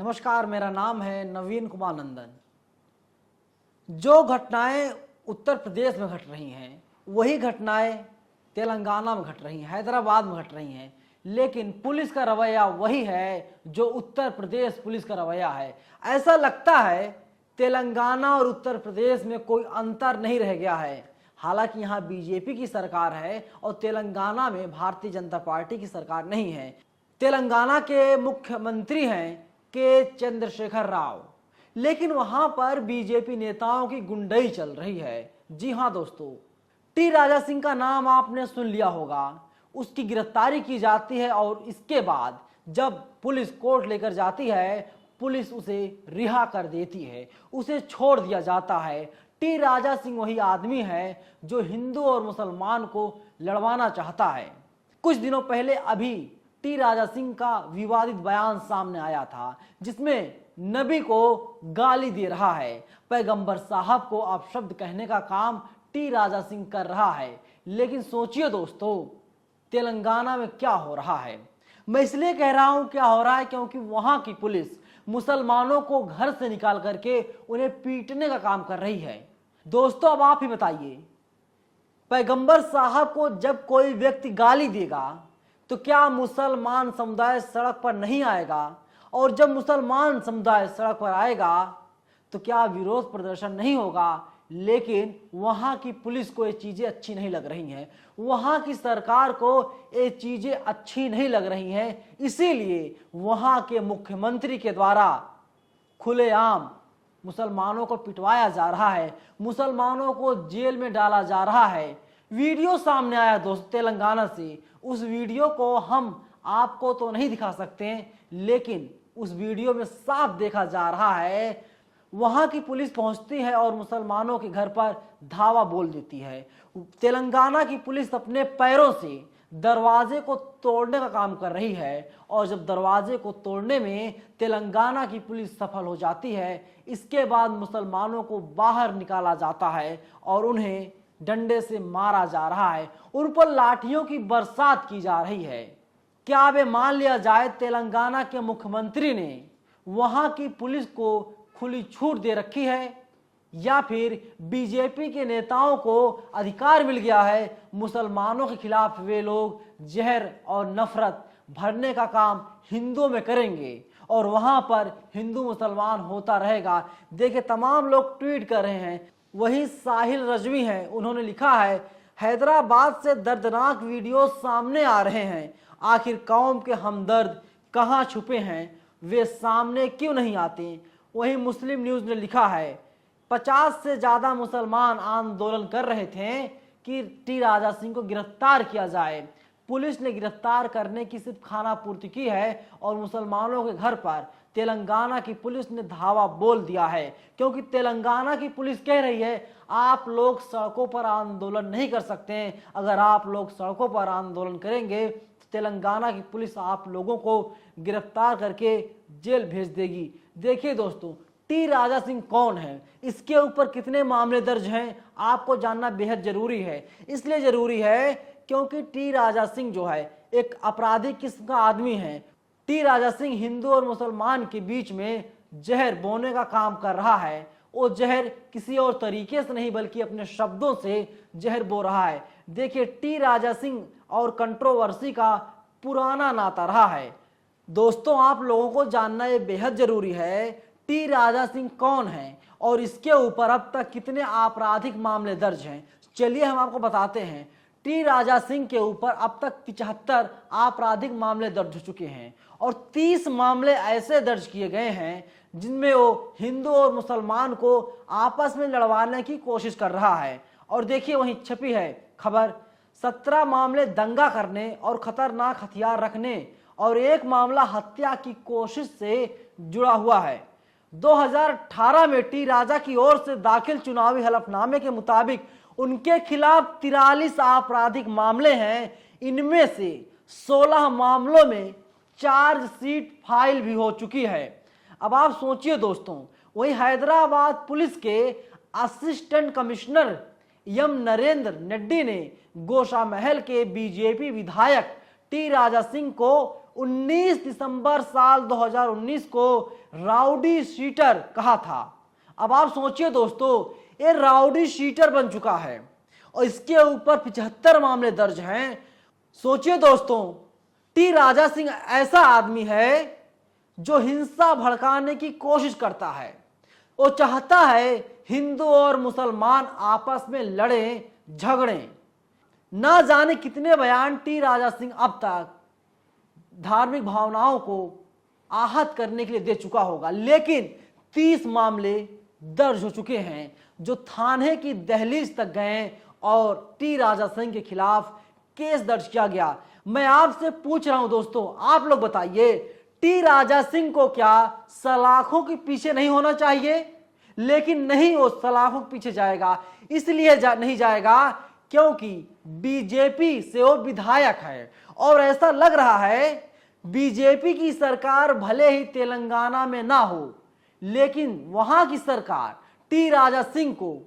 नमस्कार, मेरा नाम है नवीन कुमार नंदन। जो घटनाएं उत्तर प्रदेश में घट रही हैं वही घटनाएं तेलंगाना में घट रही हैं, हैदराबाद में घट रही हैं, लेकिन पुलिस का रवैया वही है जो उत्तर प्रदेश पुलिस का रवैया है। ऐसा लगता है तेलंगाना और उत्तर प्रदेश में कोई अंतर नहीं रह गया है। हालांकि यहाँ बीजेपी की सरकार है और तेलंगाना में भारतीय जनता पार्टी की सरकार नहीं है। तेलंगाना के मुख्यमंत्री हैं के चंद्रशेखर राव, लेकिन वहां पर बीजेपी नेताओं की गुंडई चल रही है। जी हां दोस्तों, टी राजा सिंह का नाम आपने सुन लिया होगा। उसकी गिरफ्तारी की जाती है और इसके बाद जब पुलिस कोर्ट लेकर जाती है, पुलिस उसे रिहा कर देती है, उसे छोड़ दिया जाता है। टी राजा सिंह वही आदमी है जो हिंदू और मुसलमान को लड़वाना चाहता है। कुछ दिनों पहले अभी टी राजा सिंह का विवादित बयान सामने आया था, जिसमें नबी को गाली दे रहा है। पैगंबर साहब को अपशब्द कहने का काम टी राजा सिंह कर रहा है। लेकिन सोचिए दोस्तों, तेलंगाना में क्या हो रहा है। मैं इसलिए कह रहा हूं क्या हो रहा है क्योंकि वहां की पुलिस मुसलमानों को घर से निकाल करके उन्हें पीटने का काम कर रही है। दोस्तों, अब आप ही बताइए, पैगंबर साहब को जब कोई व्यक्ति गाली देगा तो क्या मुसलमान समुदाय सड़क पर नहीं आएगा? और जब मुसलमान समुदाय सड़क पर आएगा तो क्या विरोध प्रदर्शन नहीं होगा? लेकिन वहां की पुलिस को ये चीजें अच्छी नहीं लग रही हैं, वहां की सरकार को ये चीजें अच्छी नहीं लग रही हैं। इसीलिए वहां के मुख्यमंत्री के द्वारा खुलेआम मुसलमानों को पिटवाया जा रहा है, मुसलमानों को जेल में डाला जा रहा है। वीडियो सामने आया दोस्त तेलंगाना से। उस वीडियो को हम आपको तो नहीं दिखा सकते हैं, लेकिन उस वीडियो में साफ देखा जा रहा है वहां की पुलिस पहुंचती है और मुसलमानों के घर पर धावा बोल देती है। तेलंगाना की पुलिस अपने पैरों से दरवाजे को तोड़ने का काम कर रही है, और जब दरवाजे को तोड़ने में तेलंगाना की पुलिस सफल हो जाती है, इसके बाद मुसलमानों को बाहर निकाला जाता है और उन्हें डंडे से मारा जा रहा है, उन पर लाठियों की बरसात की जा रही है। क्या अब मान लिया जाए तेलंगाना के मुख्यमंत्री ने वहां की पुलिस को खुली छूट दे रखी है, या फिर बीजेपी के नेताओं को अधिकार मिल गया है मुसलमानों के खिलाफ वे लोग जहर और नफरत भरने का काम हिंदुओं में करेंगे और वहां पर हिंदू मुसलमान होता रहेगा। देखिए, तमाम लोग ट्वीट कर रहे हैं। वही साहिल रजवी हैं, उन्होंने लिखा है, हैदराबाद से दर्दनाक वीडियो सामने आ रहे हैं। आखिर कौम के हमदर्द कहां छुपे हैं, वे सामने क्यों नहीं आते। वही मुस्लिम न्यूज ने लिखा है, 50 से ज्यादा मुसलमान आंदोलन कर रहे थे कि टी राजा सिंह को गिरफ्तार किया जाए। पुलिस ने गिरफ्तार करने की सिर्फ खाना पूर्ति की है और मुसलमानों के घर पर तेलंगाना की पुलिस ने धावा बोल दिया है, क्योंकि तेलंगाना की पुलिस कह रही है आप लोग सड़कों पर आंदोलन नहीं कर सकते हैं। अगर आप लोग सड़कों पर आंदोलन करेंगे तो तेलंगाना की पुलिस आप लोगों को गिरफ्तार करके जेल भेज देगी। देखिए दोस्तों, टी राजा सिंह कौन है, इसके ऊपर कितने मामले दर्ज हैं, आपको जानना बेहद जरूरी है। इसलिए जरूरी है क्योंकि टी राजा सिंह जो है एक आपराधिक किस्म का आदमी है। टी राजा सिंह हिंदू और मुसलमान के बीच में जहर बोने का काम कर रहा है। वो जहर किसी और तरीके से नहीं बल्कि अपने शब्दों से जहर बो रहा है। देखिए, टी राजा सिंह और कंट्रोवर्सी का पुराना नाता रहा है। दोस्तों, आप लोगों को जानना ये बेहद जरूरी है टी राजा सिंह कौन है और इसके ऊपर अब तक कितने आपराधिक मामले दर्ज हैं। चलिए हम आपको बताते हैं। टी राजा सिंह के ऊपर अब तक 75 आपराधिक मामले दर्ज हो चुके हैं और 30 मामले ऐसे दर्ज किए गए हैं जिनमें वो हिंदू और मुसलमान को आपस में लड़वाने की कोशिश कर रहा है। और देखिए, वहीं छपी है खबर, 17 मामले दंगा करने और खतरनाक हथियार रखने और एक मामला हत्या की कोशिश से जुड़ा हुआ है। 2018 में टी राजा की ओर से दाखिल चुनावी हलफनामे के मुताबिक उनके खिलाफ 43 आपराधिक मामले हैं। इनमें से 16 मामलों में चार्जशीट फाइल भी हो चुकी है। अब आप सोचिए दोस्तों, वही हैदराबाद पुलिस के assistant commissioner M Narendra Reddy ने गोशा महल के बीजेपी विधायक टी राजा सिंह को 19 दिसंबर साल 2019 को राउडी शीटर कहा था। अब आप सोचिए दोस्तों, ये राउडी शीटर बन चुका है और इसके ऊपर 75 मामले दर्ज हैं। सोचिए दोस्तों, टी राजा सिंह ऐसा आदमी है जो हिंसा भड़काने की कोशिश करता है। वो चाहता है हिंदू और मुसलमान आपस में लड़ें झगड़ें। ना जाने कितने बयान टी राजा सिंह अब तक धार्मिक भावनाओं को आहत करने के लिए दे चुका होगा, लेकिन 30 मामले दर्ज हो चुके हैं जो थाने की दहलीज तक गए और टी राजा सिंह के खिलाफ केस दर्ज किया गया। मैं आपसे पूछ रहा हूं दोस्तों, आप लोग बताइए, टी राजा सिंह को क्या सलाखों के पीछे नहीं होना चाहिए? लेकिन नहीं, वो सलाखों के पीछे जाएगा। इसलिए नहीं जाएगा क्योंकि बीजेपी से वो विधायक है और ऐसा लग रहा है बीजेपी की सरकार भले ही तेलंगाना में ना हो, लेकिन वहां की सरकार टी राजा सिंह को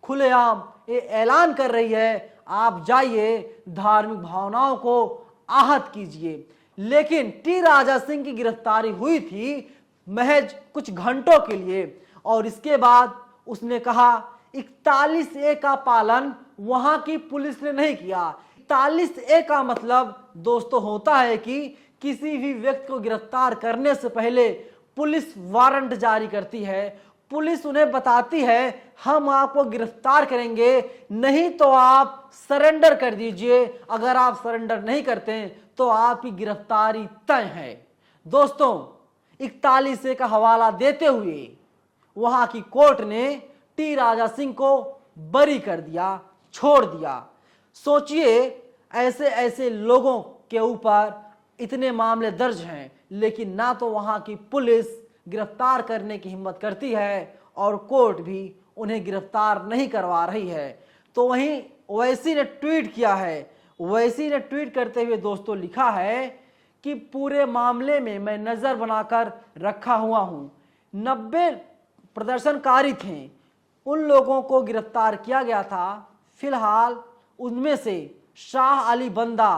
खुलेआम ये ऐलान कर रही है, आप जाइए धार्मिक भावनाओं को आहत कीजिए। लेकिन टी राजा सिंह की गिरफ्तारी हुई थी महज कुछ घंटों के लिए और इसके बाद उसने कहा 41A का पालन वहां की पुलिस ने नहीं किया। 41A का मतलब दोस्तों होता है कि किसी भी व्यक्ति को गिरफ्तार करने से पहले पुलिस वारंट जारी करती है। पुलिस उन्हें बताती है हम आपको गिरफ्तार करेंगे, नहीं तो आप सरेंडर कर दीजिए। अगर आप सरेंडर नहीं करते तो आपकी गिरफ्तारी तय है। दोस्तों, 41A का हवाला देते हुए वहां की कोर्ट ने टी राजा सिंह को बरी कर दिया, छोड़ दिया। सोचिए, ऐसे ऐसे लोगों के ऊपर इतने मामले दर्ज हैं, लेकिन ना तो वहां की पुलिस गिरफ्तार करने की हिम्मत करती है और कोर्ट भी उन्हें गिरफ्तार नहीं करवा रही है। तो वहीं ओवैसी ने ट्वीट किया है। ओवैसी ने ट्वीट करते हुए दोस्तों लिखा है कि पूरे मामले में मैं नजर बनाकर रखा हुआ हूं। 90 प्रदर्शनकारी थे, उन लोगों को गिरफ्तार किया गया था। फिलहाल उनमें से शाह अली बंदा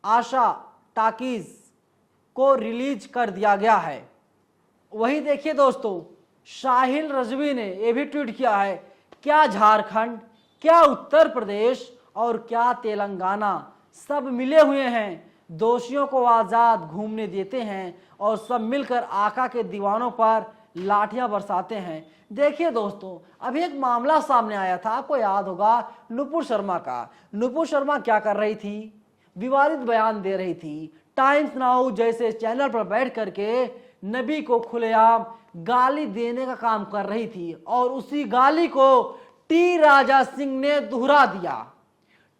आशा टाकीज को रिलीज कर दिया गया है। वही देखिए दोस्तों, शाहिल रजवी ने यह भी ट्वीट किया है, क्या झारखंड, क्या उत्तर प्रदेश और क्या तेलंगाना सब मिले हुए हैं, दोषियों को आजाद घूमने देते हैं और सब मिलकर आका के दीवानों पर लाठियां बरसाते हैं। देखिए दोस्तों, अभी एक मामला सामने आया था, आपको याद होगा, नुपुर शर्मा का। नुपुर शर्मा क्या कर रही थी? विवादित बयान दे रही थी। टाइम्स नाउ जैसे चैनल पर बैठ करके नबी को खुलेआम गाली देने का काम कर रही थी और उसी गाली को टी राजा सिंह ने दोहरा दिया।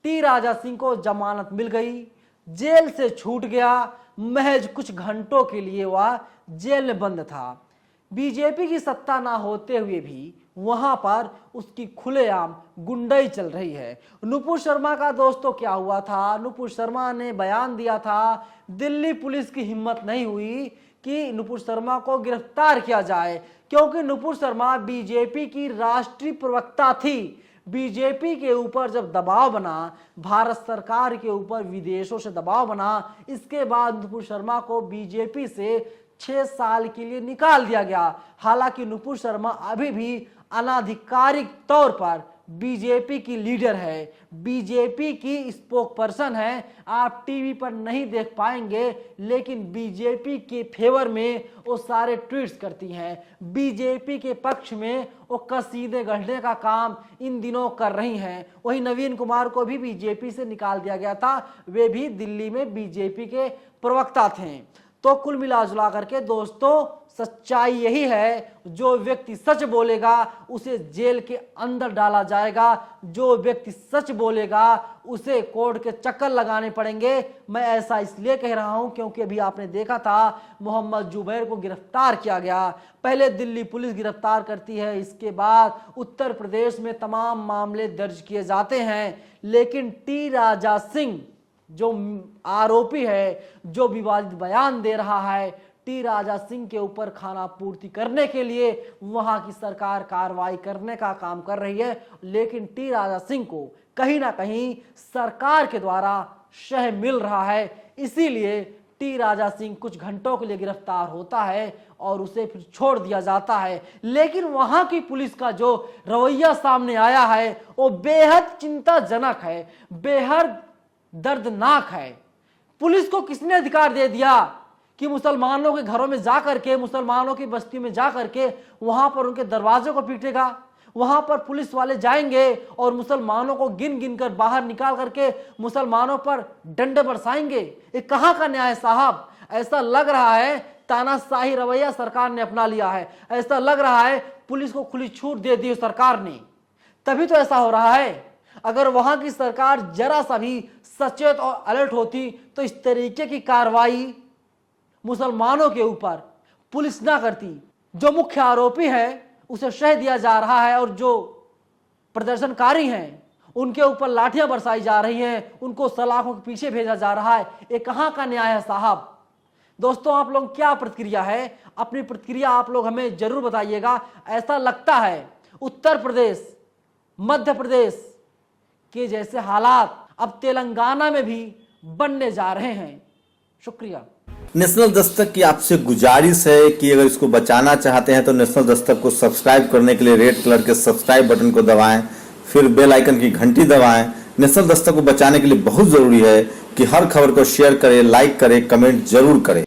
टी राजा सिंह को जमानत मिल गई, जेल से छूट गया। महज कुछ घंटों के लिए वह जेल में बंद था। बीजेपी की सत्ता ना होते हुए भी वहां पर उसकी खुलेआम गुंडाई चल रही है। नुपुर शर्मा का दोस्तों क्या हुआ था? नुपुर शर्मा ने बयान दिया था, दिल्ली पुलिस की हिम्मत नहीं हुई कि नुपुर शर्मा को गिरफ्तार किया जाए, क्योंकि नुपुर शर्मा बीजेपी की राष्ट्रीय प्रवक्ता थी। बीजेपी के ऊपर जब दबाव बना, भारत सरकार के ऊपर विदेशों से दबाव बना, इसके बाद नुपुर शर्मा को बीजेपी से 6 साल के लिए निकाल दिया गया। हालांकि नुपुर शर्मा अभी भी अनाधिकारिक तौर पर बीजेपी की लीडर है, बीजेपी की स्पोक पर्सन है। आप टीवी पर नहीं देख पाएंगे, लेकिन बीजेपी के फेवर में वो सारे ट्वीट्स करती हैं। बीजेपी के पक्ष में वो कसीदे गढ़ने का काम इन दिनों कर रही हैं। वही नवीन कुमार को भी बीजेपी से निकाल दिया गया था, वे भी दिल्ली में बीजेपी के प्रवक्ता थे। तो कुल मिला जुला करके दोस्तों सच्चाई यही है, जो व्यक्ति सच बोलेगा उसे जेल के अंदर डाला जाएगा, जो व्यक्ति सच बोलेगा उसे कोर्ट के चक्कर लगाने पड़ेंगे। मैं ऐसा इसलिए कह रहा हूं क्योंकि अभी आपने देखा था मोहम्मद जुबैर को गिरफ्तार किया गया। पहले दिल्ली पुलिस गिरफ्तार करती है, इसके बाद उत्तर प्रदेश में तमाम मामले दर्ज किए जाते हैं, लेकिन टी राजा सिंह जो आरोपी है, जो विवादित बयान दे रहा है, टी राजा सिंह के ऊपर खाना पूर्ति करने के लिए वहां की सरकार कार्रवाई करने का काम कर रही है, लेकिन टी राजा सिंह को कहीं ना कहीं सरकार के द्वारा शह मिल रहा है। इसीलिए टी राजा सिंह कुछ घंटों के लिए गिरफ्तार होता है और उसे फिर छोड़ दिया जाता है। लेकिन वहां की पुलिस का जो रवैया सामने आया है वो बेहद चिंताजनक है, बेहद दर्दनाक है। पुलिस को किसने अधिकार दे दिया कि मुसलमानों के घरों में जाकर के, मुसलमानों की बस्ती में जाकर के वहां पर उनके दरवाजों को पीटेगा? वहां पर पुलिस वाले जाएंगे और मुसलमानों को गिन गिन कर बाहर निकाल करके मुसलमानों पर डंडे बरसाएंगे? ये कहां का न्याय साहब? ऐसा लग रहा है तानाशाही रवैया सरकार ने अपना लिया है। ऐसा लग रहा है पुलिस को खुली छूट दे दी सरकार ने, तभी तो ऐसा हो रहा है। अगर वहां की सरकार जरा सा भी सचेत और अलर्ट होती तो इस तरीके की कार्रवाई मुसलमानों के ऊपर पुलिस ना करती। जो मुख्य आरोपी है उसे शह दिया जा रहा है और जो प्रदर्शनकारी हैं उनके ऊपर लाठियां बरसाई जा रही हैं, उनको सलाखों के पीछे भेजा जा रहा है। ये कहां का न्याय है साहब? दोस्तों, आप लोग क्या प्रतिक्रिया है? अपनी प्रतिक्रिया आप लोग हमें जरूर बताइएगा। ऐसा लगता है उत्तर प्रदेश, मध्य प्रदेश के जैसे हालात अब तेलंगाना में भी बनने जा रहे हैं। शुक्रिया। नेशनल दस्तक की आपसे गुजारिश है कि अगर इसको बचाना चाहते हैं तो नेशनल दस्तक को सब्सक्राइब करने के लिए रेड कलर के सब्सक्राइब बटन को दबाएं, फिर बेल आइकन की घंटी दबाएं। नेशनल दस्तक को बचाने के लिए बहुत जरूरी है कि हर खबर को शेयर करें, लाइक करें, कमेंट जरूर करें।